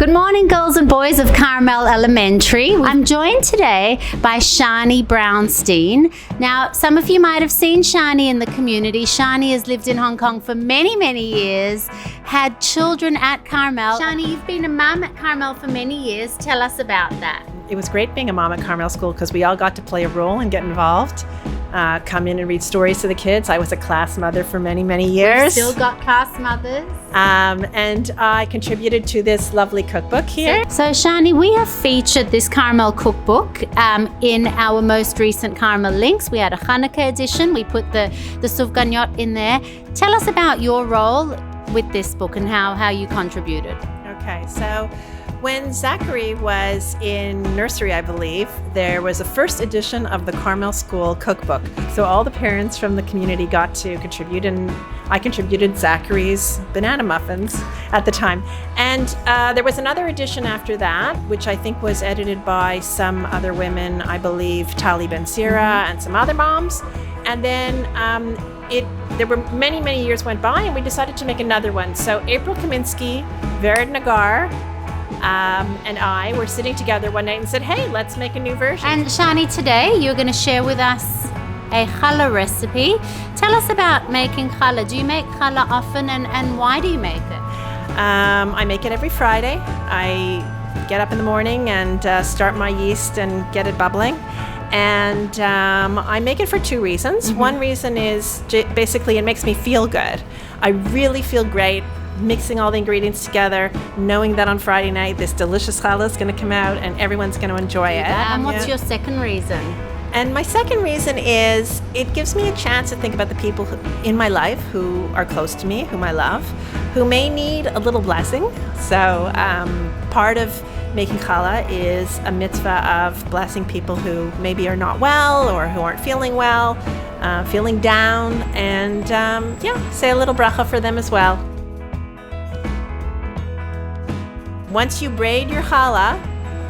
Good morning, girls and boys of Carmel Elementary. I'm joined today by Shani Brownstein. Now, some of you might have seen Shani in the community. Shani has lived in Hong Kong for many, many years, had children at Carmel. Shani, you've been a mum at Carmel for many years. Tell us about that. It was great being a mom at Carmel School because we all got to play a role and get involved. Come in and read stories to the kids. I was a class mother for many, many years. We've still got class mothers. And I contributed to this lovely cookbook here. So Shani, we have featured this Carmel cookbook in our most recent Carmel links. We had a Hanukkah edition. We put the sufganiyot in there. Tell us about your role with this book and how you contributed. Okay, so when Zachary was in nursery, I believe, there was a first edition of the Carmel School cookbook. So all the parents from the community got to contribute, and I contributed Zachary's banana muffins at the time. And there was another edition after that, which I think was edited by some other women, I believe Tali Ben-Sira and some other moms. And then there were many, many years went by, and we decided to make another one. So April Kaminsky, Vered Nagar, and I were sitting together one night and said, hey, let's make a new version. And Shani, today you're going to share with us a challah recipe. Tell us about making challah. Do you make challah often, and why do you make it? I make it every Friday. I get up in the morning and start my yeast and get it bubbling. And I make it for two reasons. Mm-hmm. One reason is basically it makes me feel good. I really feel great mixing all the ingredients together, knowing that on Friday night this delicious challah is going to come out and everyone's going to enjoy it. And what's your second reason? And my second reason is it gives me a chance to think about the people in my life who are close to me, whom I love, who may need a little blessing. So part of making challah is a mitzvah of blessing people who maybe are not well or who aren't feeling well, feeling down, and say a little bracha for them as well. Once you braid your challah,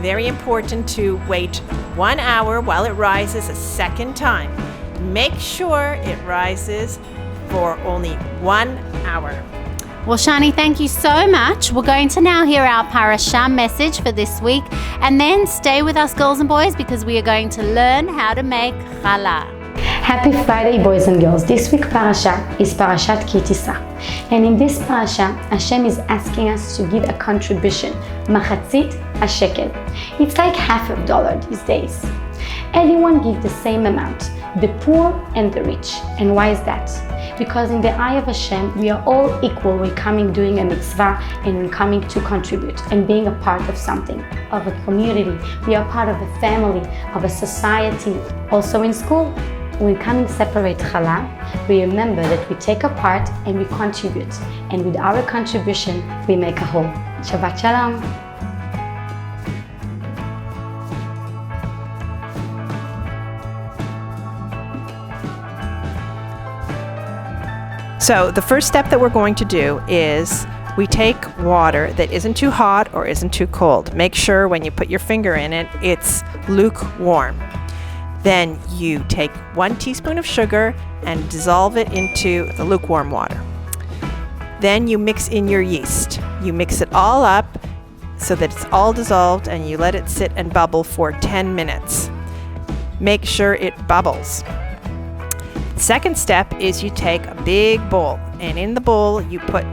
very important to wait 1 hour while it rises a second time. Make sure it rises for only 1 hour. Well, Shani, thank you so much. We're going to now hear our Parasha message for this week, and then stay with us, girls and boys, because we are going to learn how to make challah. Happy Friday, boys and girls. This week's Parasha is Parashat Tisa. And in this Parasha, Hashem is asking us to give a contribution, machatzit shekel. It's like $50 these days. Everyone gives the same amount, the poor and the rich. And why is that? Because in the eye of Hashem, we are all equal when coming doing a mitzvah and when coming to contribute and being a part of something, of a community. We are part of a family, of a society, also in school. When coming separate challah, we remember that we take a part and we contribute. And with our contribution, we make a whole. Shabbat Shalom. So the first step that we're going to do is we take water that isn't too hot or isn't too cold. Make sure when you put your finger in it, it's lukewarm. Then you take 1 teaspoon of sugar and dissolve it into the lukewarm water. Then you mix in your yeast. You mix it all up so that it's all dissolved, and you let it sit and bubble for 10 minutes. Make sure it bubbles. Second step is you take a big bowl, and in the bowl you put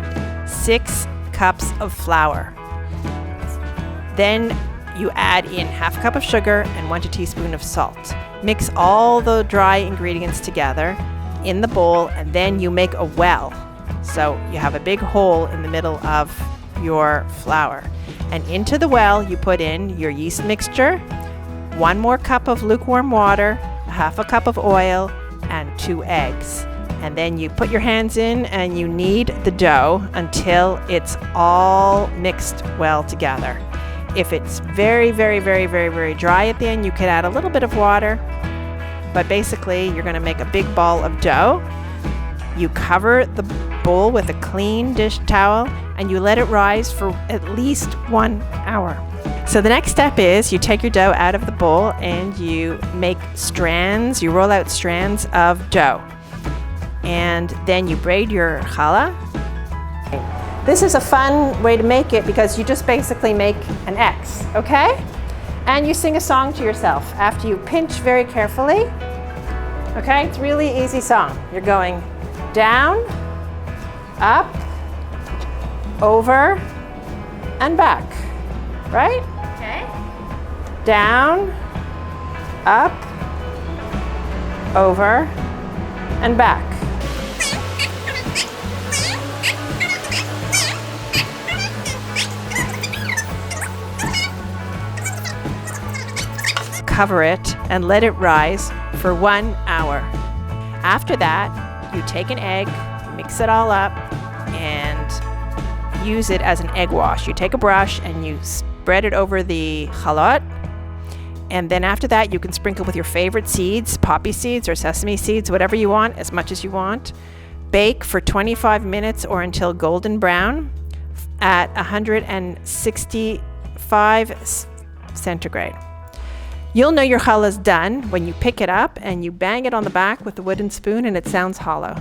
6 cups of flour. Then you add in ½ cup of sugar and 1 teaspoon of salt. Mix all the dry ingredients together in the bowl, and then you make a well. So you have a big hole in the middle of your flour. And into the well you put in your yeast mixture, 1 more cup of lukewarm water, ½ cup of oil, and 2 eggs. And then you put your hands in and you knead the dough until it's all mixed well together. If it's very, very, very, very, very dry at the end, you could add a little bit of water. But basically, you're going to make a big ball of dough. You cover the bowl with a clean dish towel, and you let it rise for at least 1 hour. So the next step is you take your dough out of the bowl and you make strands. You roll out strands of dough. And then you braid your challah. This is a fun way to make it because you just basically make an X, okay? And you sing a song to yourself after you pinch very carefully. Okay, it's a really easy song. You're going down, up, over, and back, right? Okay. Down, up, over, and back. Cover it and let it rise for 1 hour. After that, you take an egg, mix it all up, and use it as an egg wash. You take a brush and you spread it over the challah, and then after that you can sprinkle with your favorite seeds, poppy seeds or sesame seeds, whatever you want, as much as you want. Bake for 25 minutes or until golden brown at 165 centigrade. You'll know your challah's done when you pick it up and you bang it on the back with a wooden spoon and it sounds hollow.